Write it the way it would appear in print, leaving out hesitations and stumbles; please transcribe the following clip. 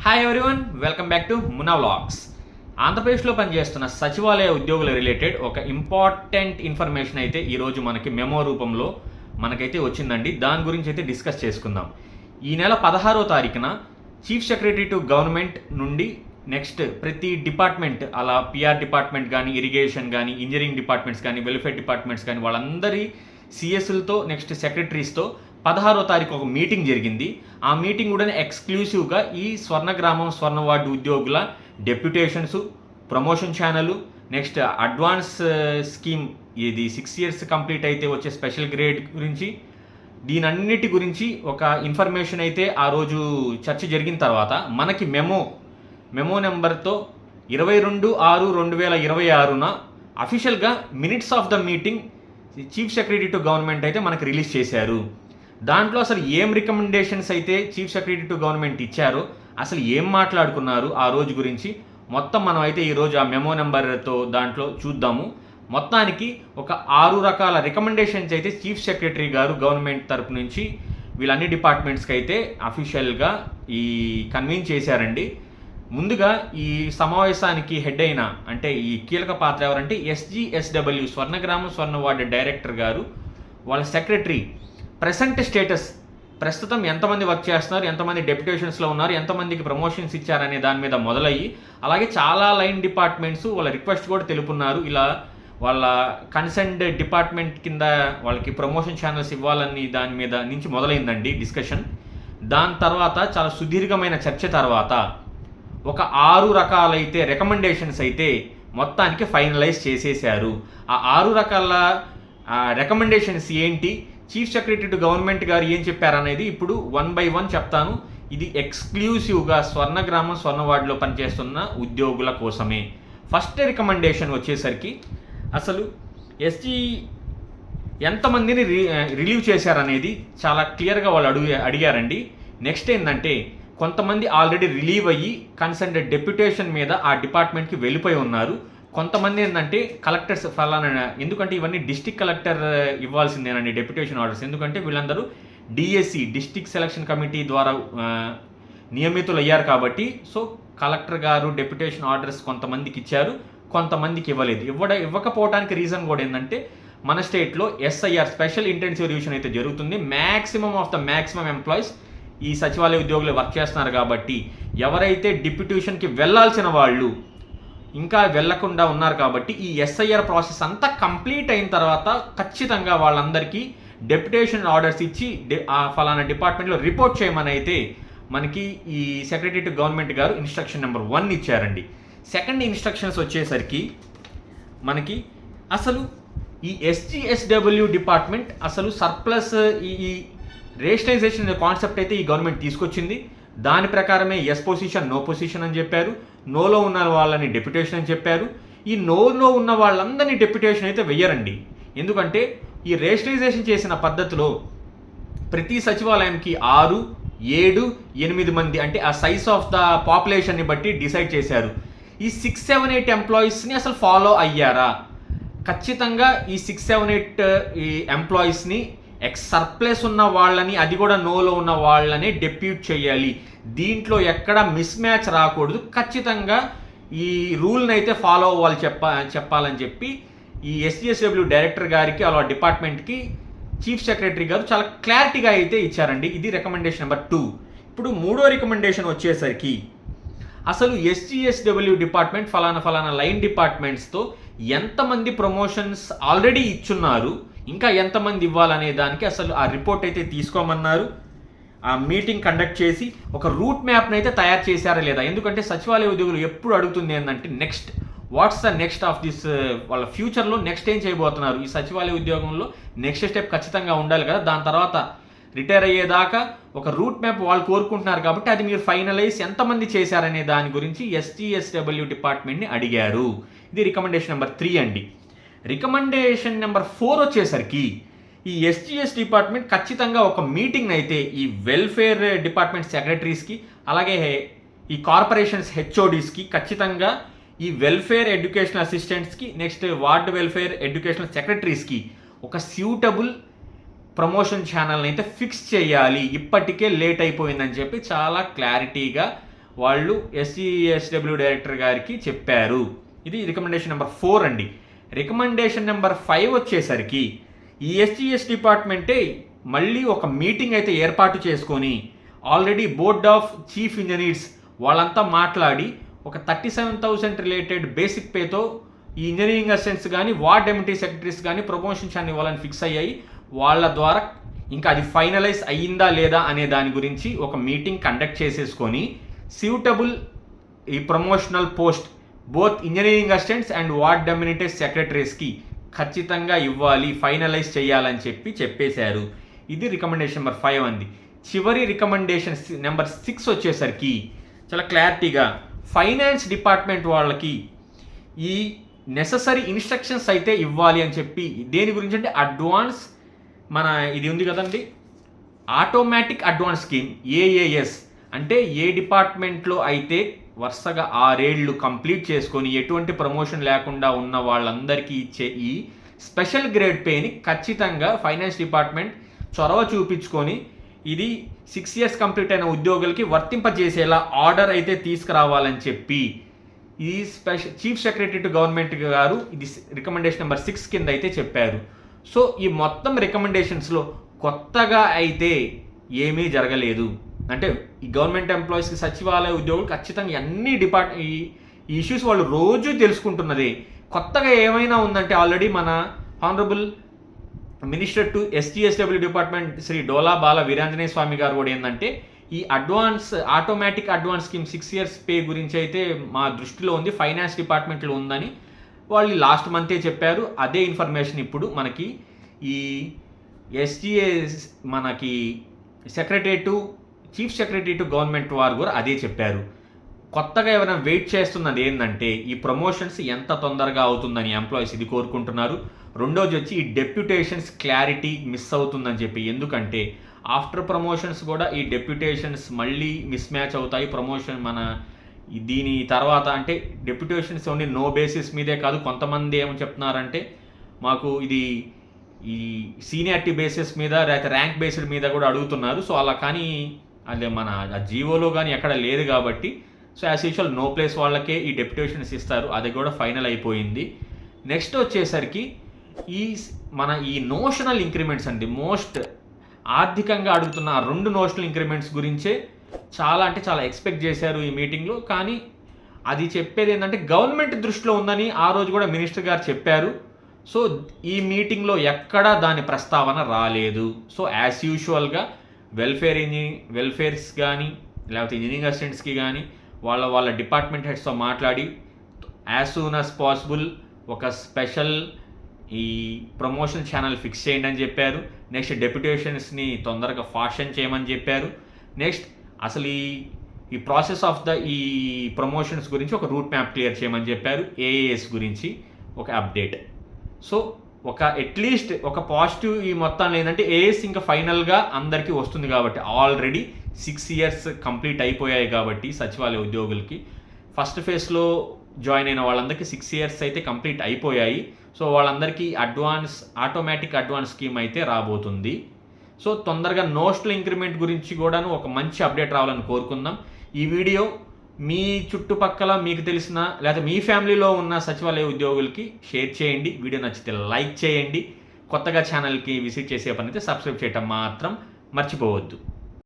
Hi everyone, welcome back to మునా vlogs. ఆంధ్రప్రదేశ్లో పనిచేస్తున్న సచివాలయ ఉద్యోగుల రిలేటెడ్ ఒక ఇంపార్టెంట్ ఇన్ఫర్మేషన్ అయితే ఈరోజు మనకి మెమో రూపంలో మనకైతే వచ్చిందండి. దాని గురించి అయితే డిస్కస్ చేసుకుందాం. ఈ నెల 16వ తారీఖున చీఫ్ సెక్రటరీ టు గవర్నమెంట్ నుండి నెక్స్ట్ ప్రతి డిపార్ట్మెంట్, అలా పిఆర్ డిపార్ట్మెంట్ కానీ, ఇరిగేషన్ కానీ, ఇంజనీరింగ్ డిపార్ట్మెంట్స్ కానీ, వెల్ఫేర్ డిపార్ట్మెంట్స్ కానీ, వాళ్ళందరి సిఎస్లతో నెక్స్ట్ సెక్రటరీస్తో 16వ తారీఖు ఒక మీటింగ్ జరిగింది. ఆ మీటింగ్ కూడా ఎక్స్క్లూసివ్గా ఈ స్వర్ణగ్రామం స్వర్ణవార్డు ఉద్యోగుల deputations, promotion channel, next advance scheme, ఇది 6 years కంప్లీట్ అయితే వచ్చే స్పెషల్ గ్రేడ్ గురించి, దీనన్నిటి గురించి ఒక ఇన్ఫర్మేషన్ అయితే ఆ రోజు చర్చ జరిగిన తర్వాత మనకి మెమో నెంబర్తో 22/6/2026న అఫీషియల్గా minutes of the meeting chief secretary to government అయితే మనకి రిలీజ్ చేశారు. దాంట్లో అసలు ఏం రికమెండేషన్స్ అయితే చీఫ్ సెక్రటరీ టు గవర్నమెంట్ ఇచ్చారో, అసలు ఏం మాట్లాడుకున్నారు ఆ రోజు గురించి మొత్తం మనం అయితే ఈరోజు ఆ మెమో నెంబర్తో దాంట్లో చూద్దాము. మొత్తానికి ఒక 6 రకాల రికమెండేషన్స్ అయితే చీఫ్ సెక్రటరీ గారు గవర్నమెంట్ తరపు నుంచి వీళ్ళన్ని డిపార్ట్మెంట్స్కి అయితే అఫీషియల్గా ఈ కన్వీన్ చేశారండి. ముందుగా ఈ సమావేశానికి హెడ్ అయిన, అంటే ఈ కీలక పాత్ర ఎవరంటే SGSW స్వర్ణగ్రామం స్వర్ణవార్డు డైరెక్టర్ గారు, వాళ్ళ సెక్రటరీ ప్రెసెంట్ స్టేటస్, ప్రస్తుతం ఎంతమంది వర్క్ చేస్తున్నారు, ఎంతమంది డెప్యుటేషన్స్లో ఉన్నారు, ఎంతమందికి ప్రమోషన్స్ ఇచ్చారనే దాని మీద మొదలయ్యి, అలాగే చాలా లైన్ డిపార్ట్మెంట్స్ వాళ్ళ రిక్వెస్ట్ కూడా తెలుపున్నారు. ఇలా వాళ్ళ కన్సర్న్డ్ డిపార్ట్మెంట్ కింద వాళ్ళకి ప్రమోషన్ ఛానల్స్ ఇవ్వాలని దాని మీద నుంచి మొదలైందండి డిస్కషన్. దాని తర్వాత చాలా సుదీర్ఘమైన చర్చ తర్వాత ఒక 6 రకాలైతే రికమెండేషన్స్ అయితే మొత్తానికి ఫైనలైజ్ చేసేశారు. ఆ 6 రకాల రికమెండేషన్స్ ఏంటి, చీఫ్ సెక్రటరీ టు గవర్నమెంట్ గారు ఏం చెప్పారనేది ఇప్పుడు 1 by 1 చెప్తాను. ఇది ఎక్స్క్లూసివ్గా స్వర్ణగ్రామం స్వర్ణవార్డులో పనిచేస్తున్న ఉద్యోగుల కోసమే. ఫస్ట్ రికమెండేషన్ వచ్చేసరికి అసలు ఎస్జీ ఎంతమందిని రిలీవ్ చేశారనేది చాలా క్లియర్గా వాళ్ళు అడిగారండి. నెక్స్ట్ ఏంటంటే, కొంతమంది ఆల్రెడీ రిలీవ్ అయ్యి కన్సర్న్డ్ డెప్యుటేషన్ మీద ఆ డిపార్ట్మెంట్కి వెళ్ళిపోయి ఉన్నారు. కొంతమంది ఏంటంటే కలెక్టర్స్ ఫలానా, ఎందుకంటే ఇవన్నీ డిస్ట్రిక్ట్ కలెక్టర్ ఇవ్వాల్సిందేనండి డెప్యుటేషన్ ఆర్డర్స్, ఎందుకంటే వీళ్ళందరూ డిఎస్సి డిస్ట్రిక్ట్ సెలక్షన్ కమిటీ ద్వారా నియమితులు అయ్యారు కాబట్టి. సో కలెక్టర్ గారు డెప్యుటేషన్ ఆర్డర్స్ కొంతమందికి ఇచ్చారు, కొంతమందికి ఇవ్వలేదు. ఇవ్వకపోవడానికి రీజన్ కూడా ఏంటంటే, మన స్టేట్లో SIR స్పెషల్ ఇంటెన్సివ్ రివిజన్ అయితే జరుగుతుంది. Maximum of the maximum employees ఈ సచివాలయ ఉద్యోగులు వర్క్ చేస్తున్నారు కాబట్టి, ఎవరైతే డిప్యూటేషన్కి వెళ్ళాల్సిన వాళ్ళు ఇంకా వెళ్లకుండా ఉన్నారు కాబట్టి, ఈ SIR ప్రాసెస్ అంతా కంప్లీట్ అయిన తర్వాత ఖచ్చితంగా వాళ్ళందరికీ డెప్యుటేషన్ ఆర్డర్స్ ఇచ్చి ఆ ఫలానా డిపార్ట్మెంట్లో రిపోర్ట్ చేయమని అయితే మనకి ఈ సెక్రటరీ టు గవర్నమెంట్ గారు ఇన్స్ట్రక్షన్ నెంబర్ 1 ఇచ్చారండి. సెకండ్ ఇన్స్ట్రక్షన్స్ వచ్చేసరికి మనకి అసలు ఈ SGSW డిపార్ట్మెంట్ అసలు సర్ప్లస్ ఈ రేషనలైజేషన్ కాన్సెప్ట్ అయితే ఈ గవర్నమెంట్ తీసుకొచ్చింది. దాని ప్రకారమే ఎస్ పొజిషన్ నో పొజిషన్ అని చెప్పారు, నోలో ఉన్న వాళ్ళని డెప్యుటేషన్ అని చెప్పారు. ఈ నోలో ఉన్న వాళ్ళందరినీ డెప్యుటేషన్ అయితే వెయ్యరండి. ఎందుకంటే ఈ రేషనలైజేషన్ చేసిన పద్ధతిలో ప్రతి సచివాలయంకి 6, 7, 8 మంది, అంటే ఆ సైజ్ ఆఫ్ ద పాపులేషన్ని బట్టి డిసైడ్ చేశారు. ఈ 6, 7, 8 ఎంప్లాయీస్ని అసలు ఫాలో అయ్యారా? ఖచ్చితంగా ఈ 6, 7, 8 ఈ ఎంప్లాయీస్ని సర్ప్లస్ ఉన్న వాళ్ళని, అది కూడా నోలో ఉన్న వాళ్ళని డెప్యూట్ చేయాలి. దీంట్లో ఎక్కడ మిస్ మ్యాచ్ రాకూడదు. ఖచ్చితంగా ఈ రూల్ని అయితే ఫాలో అవ్వాలి చెప్పాలని చెప్పి ఈ SGSW డైరెక్టర్ గారికి, అలా డిపార్ట్మెంట్కి చీఫ్ సెక్రటరీ గారు చాలా క్లారిటీగా అయితే ఇచ్చారండి. ఇది రికమెండేషన్ నెంబర్ 2. ఇప్పుడు 3వ రికమెండేషన్ వచ్చేసరికి అసలు SGSW డిపార్ట్మెంట్ ఫలానా లైన్ డిపార్ట్మెంట్స్తో ఎంతమంది ప్రమోషన్స్ ఆల్రెడీ ఇచ్చున్నారు, ఇంకా ఎంతమంది ఇవ్వాలనే దానికి అసలు ఆ రిపోర్ట్ అయితే తీసుకోమన్నారు. ఆ మీటింగ్ కండక్ట్ చేసి ఒక రూట్ మ్యాప్ని అయితే తయారు చేశారా లేదా, ఎందుకంటే సచివాలయ ఉద్యోగులు ఎప్పుడు అడుగుతుంది ఏంటంటే, next what's the next of this, వాళ్ళ ఫ్యూచర్లో నెక్స్ట్ ఏం చేయబోతున్నారు, ఈ సచివాలయ ఉద్యోగంలో నెక్స్ట్ స్టెప్ ఖచ్చితంగా ఉండాలి కదా, దాని తర్వాత రిటైర్ అయ్యేదాకా ఒక రూట్ మ్యాప్ వాళ్ళు కోరుకుంటున్నారు కాబట్టి అది మీరు ఫైనలైజ్ ఎంతమంది చేశారనే దాని గురించి SGSW డిపార్ట్మెంట్ని అడిగారు. ఇది రికమెండేషన్ నెంబర్ 3 అండి. రికమెండేషన్ నెంబర్ 4 వచ్చేసరికి ఈ SGS డిపార్ట్మెంట్ ఖచ్చితంగా ఒక మీటింగ్ అయితే ఈ వెల్ఫేర్ డిపార్ట్మెంట్ సెక్రటరీస్కి, అలాగే ఈ కార్పొరేషన్స్ HODస్కి, ఖచ్చితంగా ఈ వెల్ఫేర్ ఎడ్యుకేషనల్ అసిస్టెంట్స్కి, నెక్స్ట్ వార్డ్ వెల్ఫేర్ ఎడ్యుకేషనల్ సెక్రటరీస్కి ఒక సూటబుల్ ప్రమోషన్ ఛానల్ని అయితే ఫిక్స్ చేయాలి. ఇప్పటికే లేట్ అయిపోయిందని చెప్పి చాలా క్లారిటీగా వాళ్ళు SGSW డైరెక్టర్ గారికి చెప్పారు. ఇది రికమెండేషన్ నెంబర్ 4 అండి. రికమెండేషన్ నెంబర్ 5 వచ్చేసరికి ఈ SGS డిపార్ట్మెంటే మళ్ళీ ఒక మీటింగ్ అయితే ఏర్పాటు చేసుకొని already board of chief engineers వాళ్ళంతా మాట్లాడి ఒక 37,000 రిలేటెడ్ బేసిక్ పేతో ఈ ఇంజనీరింగ్ అసిస్టెంట్స్ కానీ వార్డ్ డెప్యూటీ సెక్రటరీస్ కానీ ప్రమోషన్స్ అని ఇవ్వాలని ఫిక్స్ అయ్యాయి. వాళ్ళ ద్వారా ఇంకా అది ఫైనలైజ్ అయ్యిందా లేదా అనే దాని గురించి ఒక మీటింగ్ కండక్ట్ చేసేసుకొని సూటబుల్ ఈ promotional post both engineering assistants and ward deputy సెక్రటరీస్కి ఖచ్చితంగా ఇవ్వాలి, ఫైనలైజ్ చేయాలని చెప్పేశారు. ఇది రికమెండేషన్ నెంబర్ 5 అంది. చివరి రికమెండేషన్ నెంబర్ 6 వచ్చేసరికి చాలా క్లారిటీగా ఫైనాన్స్ డిపార్ట్మెంట్ వాళ్ళకి ఈ నెససరీ ఇన్స్ట్రక్షన్స్ అయితే ఇవ్వాలి అని చెప్పి, దేని గురించి అంటే అడ్వాన్స్ మన ఇది ఉంది కదండి ఆటోమేటిక్ అడ్వాన్స్ స్కీమ్ AAS, అంటే ఏ డిపార్ట్మెంట్లో అయితే వరుసగా 6 ఏళ్ళు కంప్లీట్ చేసుకొని ఎటువంటి ప్రమోషన్ లేకుండా ఉన్న వాళ్ళందరికీ ఇచ్చే ఈ స్పెషల్ గ్రేడ్ పేని ఖచ్చితంగా ఫైనాన్స్ డిపార్ట్మెంట్ చొరవ చూపించుకొని ఇది 6 ఇయర్స్ కంప్లీట్ అయిన ఉద్యోగులకి వర్తింపజేసేలా ఆర్డర్ అయితే తీసుకురావాలని చెప్పి ఈ చీఫ్ సెక్రటరీ టు గవర్నమెంట్ గారు ఇది రికమెండేషన్ నెంబర్ 6 కింద అయితే చెప్పారు. సో ఈ మొత్తం రికమెండేషన్స్లో కొత్తగా అయితే ఏమీ జరగలేదు. అంటే ఈ గవర్నమెంట్ ఎంప్లాయీస్కి సచివాలయ ఉద్యోగులు ఖచ్చితంగా అన్ని ఈ ఇష్యూస్ వాళ్ళు రోజు తెలుసుకుంటున్నదే. కొత్తగా ఏమైనా ఉందంటే ఆల్రెడీ మన honourable minister to SGSW department Shri Dola Bala Veeranjaneya Swamy గారు కూడా ఏంటంటే ఈ automatic advance scheme 6 years pay గురించి అయితే మా దృష్టిలో ఉంది, ఫైనాన్స్ డిపార్ట్మెంట్లో ఉందని వాళ్ళు లాస్ట్ మంతే చెప్పారు. అదే ఇన్ఫర్మేషన్ ఇప్పుడు మనకి ఈ SGS మనకి చీఫ్ సెక్రటరీ టు గవర్నమెంట్ వారు కూడా అదే చెప్పారు. కొత్తగా ఎవరైనా వెయిట్ చేస్తున్నది ఏంటంటే ఈ ప్రమోషన్స్ ఎంత తొందరగా అవుతుందని ఎంప్లాయీస్ ఇది కోరుకుంటున్నారు. రెండోది వచ్చి ఈ డెప్యుటేషన్స్ క్లారిటీ మిస్ అవుతుందని చెప్పి, ఎందుకంటే ఆఫ్టర్ ప్రమోషన్స్ కూడా ఈ డెప్యుటేషన్స్ మళ్ళీ మిస్ మ్యాచ్ అవుతాయి. ప్రమోషన్ మన దీని తర్వాత అంటే డెప్యుటేషన్స్ ఓన్లీ నో బేసిస్ మీదే కాదు, కొంతమంది ఏమని చెప్తున్నారంటే మాకు ఇది ఈ సీనియారిటీ బేసిస్ మీద లేకపోతే ర్యాంక్ బేస్డ్ మీద కూడా అడుగుతున్నారు. సో అలా కానీ అదే మన జీవోలో కానీ ఎక్కడ లేదు కాబట్టి so as usual no place వాళ్ళకే ఈ డెప్యుటేషన్స్ ఇస్తారు. అది కూడా ఫైనల్ అయిపోయింది. నెక్స్ట్ వచ్చేసరికి ఈ నోషనల్ ఇంక్రిమెంట్స్ అండి, మోస్ట్ ఆర్థికంగా అడుగుతున్న 2 నోషనల్ ఇంక్రిమెంట్స్ గురించే చాలా ఎక్స్పెక్ట్ చేశారు ఈ మీటింగ్లో. కానీ అది చెప్పేది ఏంటంటే గవర్నమెంట్ దృష్టిలో ఉందని ఆ రోజు కూడా మినిస్టర్ గారు చెప్పారు. సో ఈ మీటింగ్లో ఎక్కడా దాని ప్రస్తావన రాలేదు. సో యాజ్ యూజువల్గా వెల్ఫేర్స్ కానీ లేకపోతే ఇంజనీరింగ్ అసిస్టెంట్స్కి కానీ వాళ్ళ డిపార్ట్మెంట్ హెడ్స్తో మాట్లాడి యాజ్ సూన్ యాజ్ పాసిబుల్ ఒక స్పెషల్ ఈ ప్రమోషన్ ఛానల్ ఫిక్స్ చేయండి అని చెప్పారు. నెక్స్ట్ డెప్యుటేషన్స్ని తొందరగా ఫాషన్ చేయమని చెప్పారు. నెక్స్ట్ అసలు ఈ ప్రాసెస్ ఆఫ్ ఈ ప్రమోషన్స్ గురించి ఒక రూట్ మ్యాప్ క్లియర్ చేయమని చెప్పారు. AAS గురించి ఒక అప్డేట్. సో అట్లీస్ట్ ఒక పాజిటివ్ ఈ మొత్తాన్ని ఏంటంటే AAS ఇంకా ఫైనల్గా అందరికీ వస్తుంది కాబట్టి ఆల్రెడీ 6 ఇయర్స్ కంప్లీట్ అయిపోయాయి కాబట్టి సచివాలయ ఉద్యోగులకి ఫస్ట్ ఫేజ్లో జాయిన్ అయిన వాళ్ళందరికీ 6 ఇయర్స్ అయితే కంప్లీట్ అయిపోయాయి. సో వాళ్ళందరికీ ఆటోమేటిక్ అడ్వాన్స్ స్కీమ్ అయితే రాబోతుంది. సో తొందరగా నోషనల్ ఇంక్రిమెంట్ గురించి కూడాను ఒక మంచి అప్డేట్ రావాలని కోరుకుందాం. ఈ వీడియో మీ చుట్టుపక్కల మీకు తెలిసిన లేదా మీ ఫ్యామిలీలో ఉన్న సచివాలయ ఉద్యోగులకి షేర్ చేయండి. వీడియో నచ్చితే లైక్ చేయండి. కొత్తగా ఛానల్కి విజిట్ చేసే పని అయితే సబ్స్క్రైబ్ చేయటం మాత్రం మర్చిపోవద్దు.